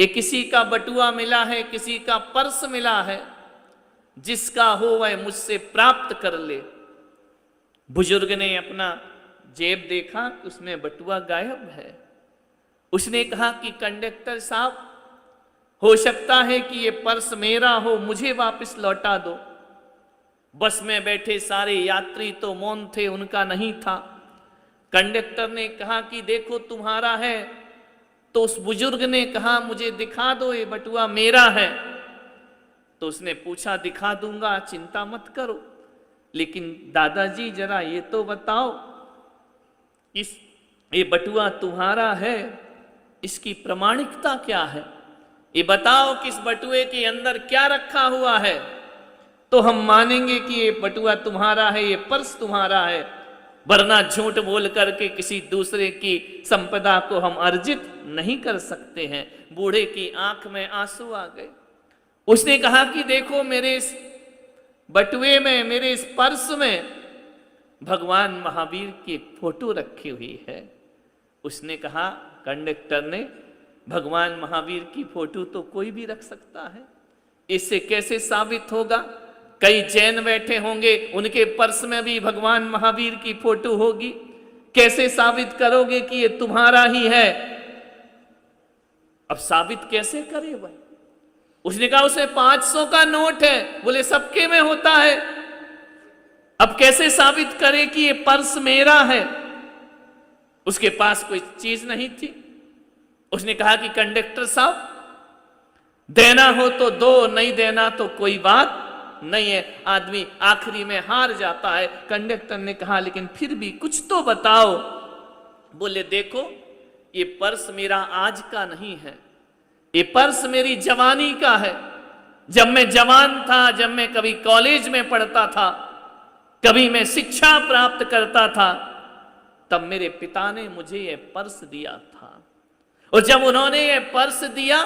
ये किसी का बटुआ मिला है, किसी का पर्स मिला है, जिसका हो वह मुझसे प्राप्त कर ले। बुजुर्ग ने अपना जेब देखा, उसमें बटुआ गायब है। उसने कहा कि कंडक्टर साहब, हो सकता है कि ये पर्स मेरा हो, मुझे वापस लौटा दो। बस में बैठे सारे यात्री तो मौन थे, उनका नहीं था। कंडक्टर ने कहा कि देखो तुम्हारा है। तो उस बुजुर्ग ने कहा मुझे दिखा दो, ये बटुआ मेरा है। तो उसने पूछा दिखा दूंगा, चिंता मत करो, लेकिन दादाजी जरा ये तो बताओ, ये बटुआ तुम्हारा है, इसकी प्रमाणिकता क्या है? ये बताओ कि इस बटुए के अंदर क्या रखा हुआ है, तो हम मानेंगे कि ये बटुआ तुम्हारा है, ये पर्स तुम्हारा है। वरना झूठ बोल करके किसी दूसरे की संपदा को हम अर्जित नहीं कर सकते हैं। बूढ़े की आंख में आंसू आ गए। उसने कहा कि देखो मेरे इस बटुए में, मेरे इस पर्स में भगवान महावीर की फोटो रखी हुई है। उसने कहा, कंडक्टर ने, भगवान महावीर की फोटो तो कोई भी रख सकता है, इससे कैसे साबित होगा? कई जैन बैठे होंगे, उनके पर्स में भी भगवान महावीर की फोटो होगी, कैसे साबित करोगे कि ये तुम्हारा ही है? अब साबित कैसे करे भाई? उसने कहा उसे 500 का नोट है। बोले सबके में होता है, अब कैसे साबित करे कि ये पर्स मेरा है? उसके पास कोई चीज नहीं थी। उसने कहा कि कंडक्टर साहब, देना हो तो दो, नहीं देना तो कोई बात नहीं है। आदमी आखिरी में हार जाता है। कंडक्टर ने कहा लेकिन फिर भी कुछ तो बताओ। बोले देखो, ये पर्स मेरा आज का नहीं है, ये पर्स मेरी जवानी का है। जब मैं जवान था, जब मैं कभी कॉलेज में पढ़ता था, कभी मैं शिक्षा प्राप्त करता था, तब मेरे पिता ने मुझे ये पर्स दिया था। और जब उन्होंने ये पर्स दिया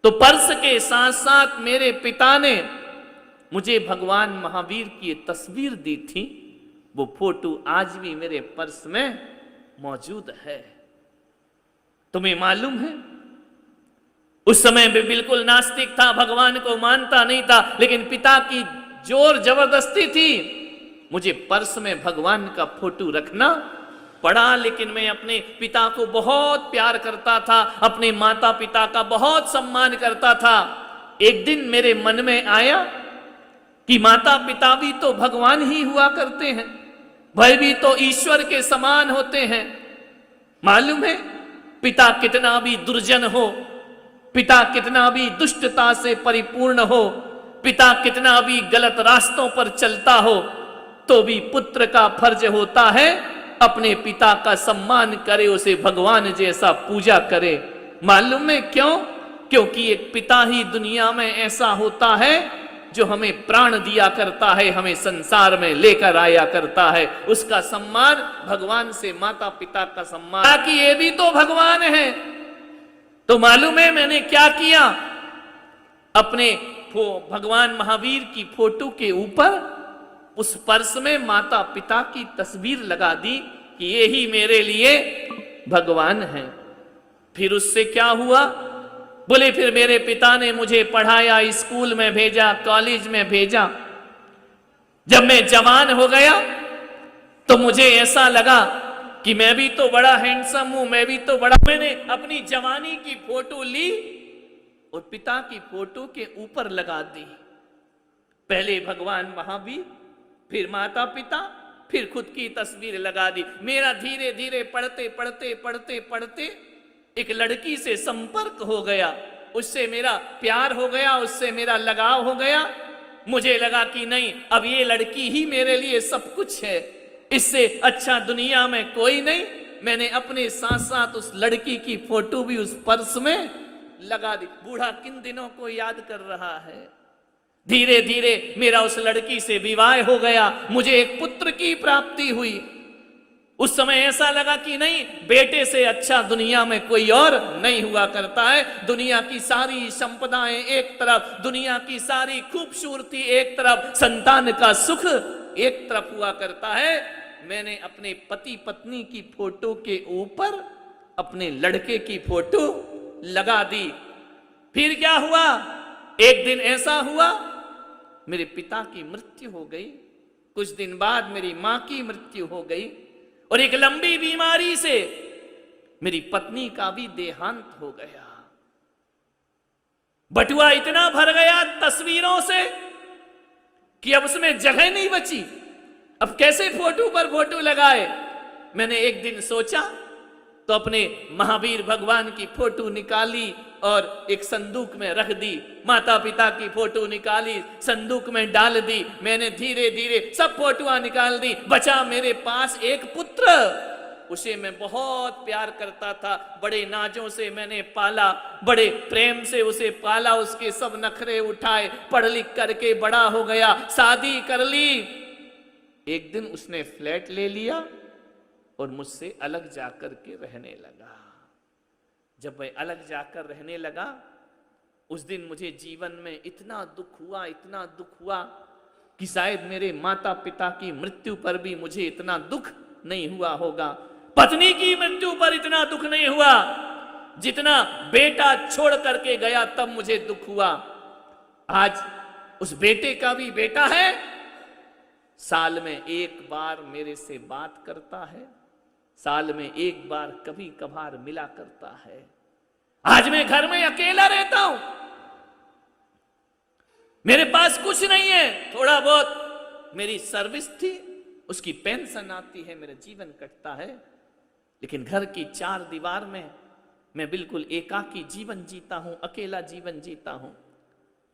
तो पर्स के साथ साथ मेरे पिता ने मुझे भगवान महावीर की तस्वीर दी थी। वो फोटो आज भी मेरे पर्स में मौजूद है। तुम्हें मालूम है, उस समय भी बिल्कुल नास्तिक था, भगवान को मानता नहीं था, लेकिन पिता की जोर जबरदस्ती थी, मुझे पर्स में भगवान का फोटो रखना पड़ा। लेकिन मैं अपने पिता को बहुत प्यार करता था, अपने माता पिता का बहुत सम्मान करता था। एक दिन मेरे मन में आया कि माता पिता भी तो भगवान ही हुआ करते हैं, वह भी तो ईश्वर के समान होते हैं। मालूम है, पिता कितना भी दुर्जन हो, पिता कितना भी दुष्टता से परिपूर्ण हो, पिता कितना भी गलत रास्तों पर चलता हो, तो भी पुत्र का फर्ज होता है अपने पिता का सम्मान करे, उसे भगवान जैसा पूजा करे। मालूम है क्यों? क्योंकि एक पिता ही दुनिया में ऐसा होता है जो हमें प्राण दिया करता है, हमें संसार में लेकर आया करता है। उसका सम्मान भगवान से माता पिता का सम्मान, ताकि ये भी तो भगवान है। तो मालूम है मैंने क्या किया? अपने भगवान महावीर की फोटो के ऊपर उस पर्स में माता पिता की तस्वीर लगा दी कि ये ही मेरे लिए भगवान है। फिर उससे क्या हुआ? बोले फिर मेरे पिता ने मुझे पढ़ाया, स्कूल में भेजा, कॉलेज में भेजा। जब मैं जवान हो गया तो मुझे ऐसा लगा कि मैं भी तो बड़ा हैंडसम हूं, मैं भी तो बड़ा। मैंने अपनी जवानी की फोटो ली और पिता की फोटो के ऊपर लगा दी। पहले भगवान महावीर, फिर माता पिता, फिर खुद की तस्वीर लगा दी। मेरा धीरे धीरे पढ़ते पढ़ते पढ़ते पढ़ते एक लड़की से संपर्क हो गया, उससे मेरा प्यार हो गया, उससे मेरा लगाव हो गया। मुझे लगा कि नहीं, अब ये लड़की ही मेरे लिए सब कुछ है, इससे अच्छा दुनिया में कोई नहीं। मैंने अपने साथ साथ उस लड़की की फोटो भी उस पर्स में लगा दी। बूढ़ा किन दिनों को याद कर रहा है। धीरे धीरे मेरा उस लड़की से विवाह हो गया, मुझे एक पुत्र की प्राप्ति हुई। उस समय ऐसा लगा कि नहीं, बेटे से अच्छा दुनिया में कोई और नहीं हुआ करता है। दुनिया की सारी संपदाएं एक तरफ, दुनिया की सारी खूबसूरती एक तरफ, संतान का सुख एक तरफ हुआ करता है। मैंने अपने पति पत्नी की फोटो के ऊपर अपने लड़के की फोटो लगा दी। फिर क्या हुआ, एक दिन ऐसा हुआ मेरे पिता की मृत्यु हो गई, कुछ दिन बाद मेरी मां की मृत्यु हो गई, और एक लंबी बीमारी से मेरी पत्नी का भी देहांत हो गया। बटुआ इतना भर गया तस्वीरों से कि अब उसमें जगह नहीं बची। अब कैसे फोटो पर फोटो लगाए। मैंने एक दिन सोचा तो अपने महावीर भगवान की फोटो निकाली और एक संदूक में रख दी, माता पिता की फोटो निकाली संदूक में डाल दी। मैंने धीरे धीरे सब फोटोआं निकाल दी। बचा मेरे पास एक पुत्र, उसे मैं बहुत प्यार करता था, बड़े नाजों से मैंने पाला, बड़े प्रेम से उसे पाला, उसके सब नखरे उठाए, पढ़ लिख करके बड़ा हो गया, शादी कर ली। एक दिन उसने फ्लैट ले लिया और मुझसे अलग जाकर के रहने लगा। जब मैं अलग जाकर रहने लगा, उस दिन मुझे जीवन में इतना दुख हुआ, इतना दुख हुआ कि शायद मेरे माता पिता की मृत्यु पर भी मुझे इतना दुख नहीं हुआ होगा, पत्नी की मृत्यु पर इतना दुख नहीं हुआ जितना बेटा छोड़ करके गया तब मुझे दुख हुआ। आज उस बेटे का भी बेटा है, साल में एक बार मेरे से बात करता है, साल में एक बार कभी कभार मिला करता है। आज मैं घर में अकेला रहता हूं, मेरे पास कुछ नहीं है, थोड़ा बहुत मेरी सर्विस थी, उसकी पेंशन आती है, मेरा जीवन कटता है। लेकिन घर की चार दीवार में मैं बिल्कुल एकाकी जीवन जीता हूं, अकेला जीवन जीता हूं।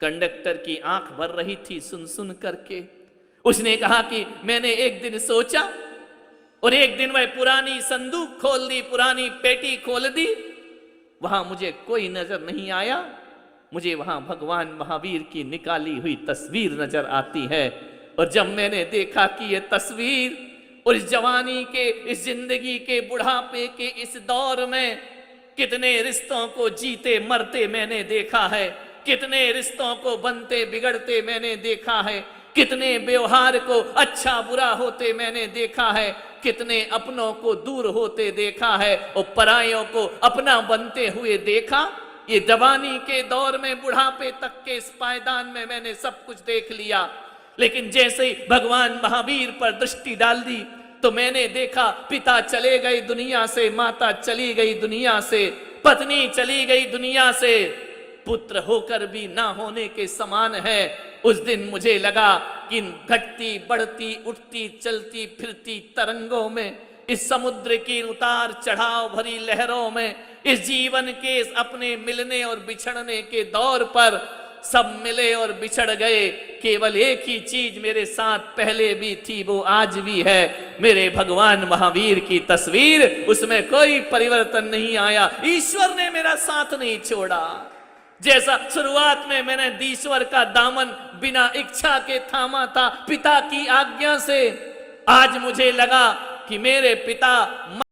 कंडक्टर की आंख भर रही थी सुन सुन करके। उसने कहा कि मैंने एक दिन सोचा और एक दिन वह पुरानी संदूक खोल दी, पुरानी पेटी खोल दी, वहां मुझे कोई नजर नहीं आया, मुझे वहां भगवान महावीर की निकाली हुई तस्वीर नजर आती है। और जब मैंने देखा कि यह तस्वीर और इस जवानी के, इस जिंदगी के बुढ़ापे के इस दौर में कितने रिश्तों को जीते मरते मैंने देखा है, कितने रिश्तों को बनते बिगड़ते मैंने देखा है, कितने व्यवहार को अच्छा बुरा होते मैंने देखा है, कितने अपनों को दूर होते देखा है और परायों को अपना बनते हुए देखा। ये जवानी के दौर में बुढ़ापे तक के इस पायदान में मैंने सब कुछ देख लिया। लेकिन जैसे ही भगवान महावीर पर दृष्टि डाल दी तो मैंने देखा पिता चले गए दुनिया से, माता चली गई दुनिया से, पत्नी चली गई दुनिया से, पुत्र होकर भी ना होने के समान है। उस दिन मुझे लगा कि घटती बढ़ती उठती चलती फिरती तरंगों में, इस समुद्र की उतार चढ़ाव भरी लहरों में, इस जीवन के इस अपने मिलने और बिछड़ने के दौर पर सब मिले और बिछड़ गए। केवल एक ही चीज मेरे साथ पहले भी थी, वो आज भी है, मेरे भगवान महावीर की तस्वीर, उसमें कोई परिवर्तन नहीं आया। ईश्वर ने मेरा साथ नहीं छोड़ा। जैसा शुरुआत में मैंने ईश्वर का दामन बिना इच्छा के थामा था पिता की आज्ञा से, आज मुझे लगा कि मेरे पिता